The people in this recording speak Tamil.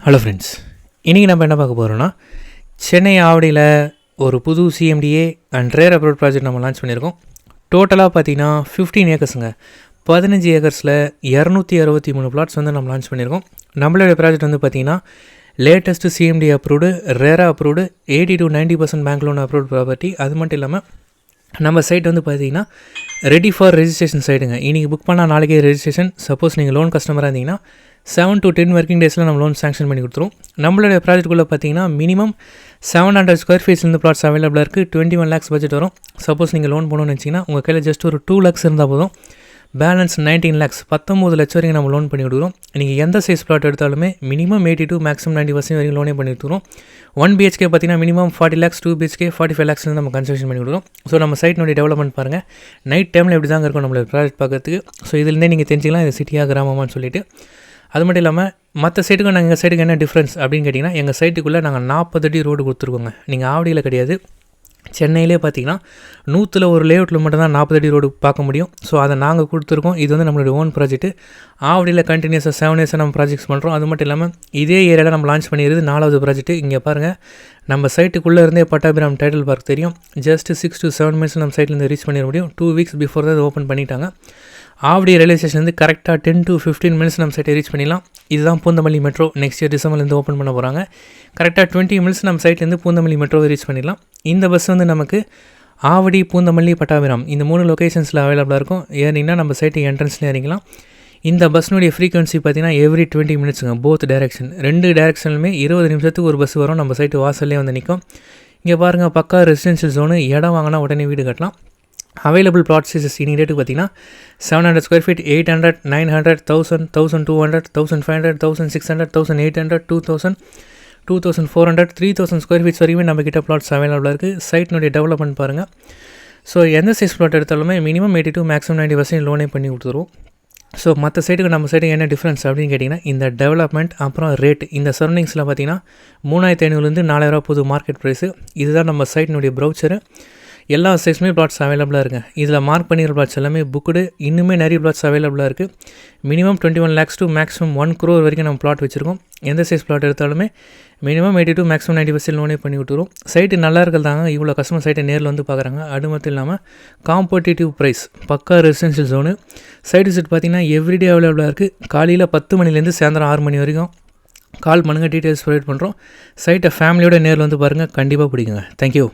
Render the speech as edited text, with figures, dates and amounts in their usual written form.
ஹலோ ஃப்ரெண்ட்ஸ், இன்றைக்கி நம்ம என்ன பார்க்க போகிறோன்னா சென்னை ஆவடியில் ஒரு புது சிஎம்டிஏ அண்ட் ரேர் அப்ரோட் ப்ராஜெக்ட் நம்ம லான்ச் பண்ணியிருக்கோம். டோட்டலாக பார்த்தீங்கன்னா 15 ஏக்கர்ஸுங்க. 15 ஏக்கர்ஸில் 263 பிளாட்ஸ் வந்து நம்ம லான்ச் பண்ணியிருக்கோம். நம்மளுடைய ப்ராஜெக்ட் வந்து பார்த்திங்கன்னா லேட்டஸ்ட்டு சிஎம்டி அப்ரூவ்டு, ரேரா approved, 80 to 90% bank loan approved property. அது மட்டும் இல்லாமல் நம்ம சைட் வந்து பார்த்திங்கன்னா ரெடி ஃபார் ரெஜிஸ்ட்ரேஷன் சைடுங்க. இன்றைக்கி புக் பண்ணால் நாளைக்கே ரெஜிஸ்ட்ரேஷன். சப்போஸ் நீங்கள் லோன் கஸ்டமராக இருந்தீங்கன்னா 7 to 10 ஒர்க்கிங் டேஸில் நம்ம லோன் சாங்ஷன் பண்ணி கொடுத்துருவோம். நம்மளுடைய ப்ராஜெக்ட்டுக்குள்ளே பார்த்தீங்கன்னா மினிமம் 700 ஸ்கொயர் ஃபீட்ஸ்லேருந்து ப்ளாட்ஸ் அவைலபிளாக இருக்குது. 21 lakhs பட்ஜெட் வரும். சப்போஸ் நீங்கள் லோன் போகணுன்னு வச்சிங்கன்னா உங்கள் கையில் ஜஸ்ட் ஒரு 2 lakhs இருந்தால் போதும். பேலன்ஸ் 19 lakhs 19 லட்சம் வரைக்கும் நம்ம லோன் பண்ணி கொடுக்குறோம். நீங்கள் எந்த சைஸ் ப்ளாட் எடுத்தாலுமே மினிமம் 80 to மேக்ஸிமம் 90% வரைக்கும் லோனே பண்ணி கொடுத்துருவோம். 1 BHK பார்த்தீங்கன்னா மினிமம் 40 lakhs, 2 BHK 45 lakhs நம்ம கன்ஸ்ட்ரக்ஷன் பண்ணி கொடுக்குறோம். ஸோ நம்ம சைட்னுடைய டெவலப்மெண்ட் பாருங்கள். நைட் டைமில் எப்படி தாங்க இருக்கும் நம்மளோட ப்ராஜெக்ட் பார்க்கறதுக்கு. ஸோ இதுலேருந்தே நீங்கள் தெரிஞ்சிக்கலாம் இது சிட்டியாக கிராமமான்னு சொல்லிட்டு. அது மட்டும் இல்லாமல் மற்ற சைட்டுக்கும் நாங்கள் எங்கள் சைட்டுக்கு என்ன டிஃப்ரென்ஸ் அப்படின்னு கேட்டிங்கன்னா, எங்கள் சைட்டுக்குள்ளே நாங்கள் 40 அடி ரோடு கொடுத்துருக்கோங்க. நீங்கள் ஆவடியில் கிடையாது, சென்னையிலே பார்த்தீங்கன்னா 100ல் ஒரு லேஅவுட்டில் மட்டும்தான் 40 அடி ரோடு பார்க்க முடியும். ஸோ அதை நாங்கள் கொடுத்துருக்கோம். இது வந்து நம்மளுடைய ஓன் ப்ராஜெக்ட்டு. ஆவடியில் கண்டினியூஸாக 7 years நம்ம ப்ராஜெக்ட்ஸ் பண்ணுறோம். அது மட்டும் இல்லாமல் இதே ஏரியாவில் நம்ம லான்ச் பண்ணிடுறது 4வது ப்ராஜெக்ட்டு. இங்கே பாருங்கள், நம்ம சைட்டுக்குள்ளே இருந்தே பட்டாபிராம் டைட்டில் பார்க் தெரியும். ஜஸ்ட் 6 to 7 minutes நம்ம சைட்லேருந்து ரீச் பண்ணிட முடியும். 2 weeks பிஃபோர் தான் ஓப்பன் பண்ணிட்டாங்க. ஆவடி ரயில்வே ஸ்டேஷன் வந்து கரெக்டாக 10 to 15 minutes நம்ம சைட்டை ரீச் பண்ணிடலாம். இதுதான் பூந்தமல்லி மெட்ரோ நெக்ஸ்ட் இயர் டிசம்பர்லேருந்து ஓப்பன் பண்ண போகிறாங்க. கரெக்டாக 20 minutes நம்ம சைட்லேருந்து பூந்தமல்லி மெட்ரோவை ரீச் பண்ணிடலாம். இந்த பஸ் வந்து நமக்கு ஆவடி, பூந்தமல்லி, பட்டாபிராம் இந்த 3 லொக்கேஷன்ஸில் அவைலபிளாக இருக்கும். ஏறிங்கன்னா நம்ம சைட்டு என்ட்ரன்ஸ்லேயே இறங்கிக்கலாம். இந்த பஸ்னுடைய ஃப்ரீக்வன்சி பார்த்தீங்கன்னா எவ்ரி 20 minutesங்க. போத் டைரக்ஷன் 2 டைரக்ஷன்லுமே 20 நிமிஷத்துக்கு ஒரு பஸ் வரும். நம்ம சைட்டு வாசல்லே வந்து நிற்கும். இங்கே பாருங்கள், பக்கா ரெசிடென்ஷியல் ஜோனு. இடம் வாங்கினா உடனே வீடு கட்டலாம். அவைலபிள் பிளாட் சைஸஸ் இனி ரேட்டுக்கு பார்த்தீங்கன்னா 700 ஸ்கொயர் ஃபீட், 800, 900, 1000, 1200, 1500, 1600, 1800, 2000, 2400, 3000 ஸ்கொயர் ஃபீட்ஸ் வரைக்குமே நம்மக்கிட்ட பிளாட்ஸ் அவைலபிளாக இருக்குது. சைட்னுடைய டெவலப்மெண்ட் பாருங்கள். ஸோ எந்த சைஸ் பிளாட் எடுத்தாலுமே மினிமம் 80 to மேக்ஸிமம் 90% லோனே பண்ணி கொடுத்துருவோம். ஸோ மற்ற சைட்டுக்கு நம்ம சைட்டுக்கு என்ன டிஃப்ரென்ஸ் அப்படின்னு கேட்டிங்கன்னா, இந்த டெவலப்மெண்ட் அப்புறம் ரேட். இந்த சரௌண்டிங்ஸில் பார்த்தீங்கன்னா 3500 4000 புது மார்க்கெட் ப்ரைஸு. இதுதான் நம்ம சைட்னுடைய ப்ரௌச்சரு. எல்லா சைஸுமே பிளாட்ஸ் அவைலபிளாக இருக்குது. இதில் மார்க் பண்ணிடுற பிளாட்ஸ் எல்லாமே புக்குடு. இன்னுமே நிறைய பிளாட்ஸ் அவைலபிளாக இருக்குது. Minimum 21 lakhs to maximum 1 crore வரைக்கும் நம்ம பிளாட் வச்சுருக்கோம். எந்த சைஸ் பிளாட் எடுத்தாலுமே மினிமம் 80 to மேக்ஸிமம் 90% லோனே பண்ணி விட்டுருவோம். சைட்டு நல்லா இருக்கிறதாங்க இவ்வளோ கஸ்டமர் சைட்டை நேரில் வந்து பார்க்குறாங்க. அது மட்டும் இல்லாமல் காம்படிட்டிவ் ப்ரைஸ், பக்கா ரெசிடென்ஷியல் ஜோனு. சைட் விசிட் பார்த்திங்கன்னா எவ்ரிடே அவைலபிளாக இருக்குது. காலையில் 10 மணிலேருந்து சாயந்தரம் 6 மணி வரைக்கும் கால் பண்ணுங்கள், டீட்டெயில்ஸ் ப்ரொவைட் பண்ணுறோம். சைட்டை ஃபேமிலியோட நேரில் வந்து பாருங்கள், கண்டிப்பாக பிடிக்குங்க. தேங்க்யூ.